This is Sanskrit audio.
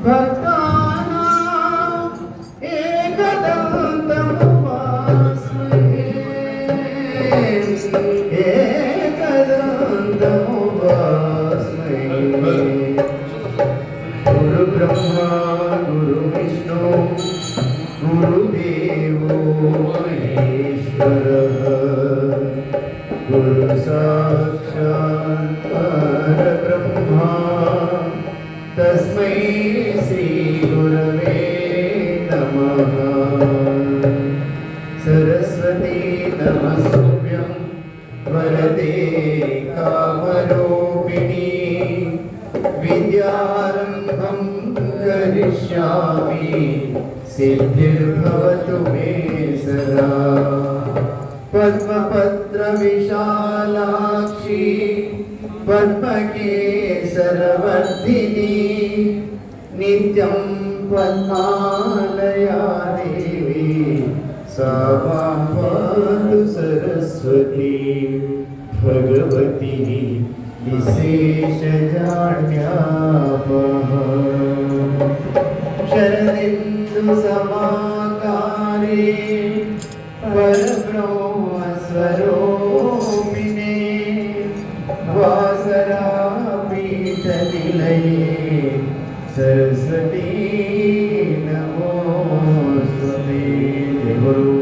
भक्तानां एकदन्तमुपास्महे गुरुब्रह्मा गुरुविष्णु गुरुदेवो महेश्वरः गुरुसाक्षात् परब्रह्मा तस्मै श्रीगुरवे नमः। सरस्वती नमस्तुभ्यं वरदे कामरूपिणी विद्यारम्भं करिष्यामि सिद्धिर्भवतु मे सदा। पद्मपत्रविशालाक्षी पद्मकेसरवर्धिनी नित्यं पद्मालया देवी सा मां पातु सरस्वती भगवती विशेषजाड्यापहा। शरदिन्दुसमाकारे परब्रह्मस्वरूपिणे वासरापीठनिलये सरस्वती नमोस्तुते। जय गुरु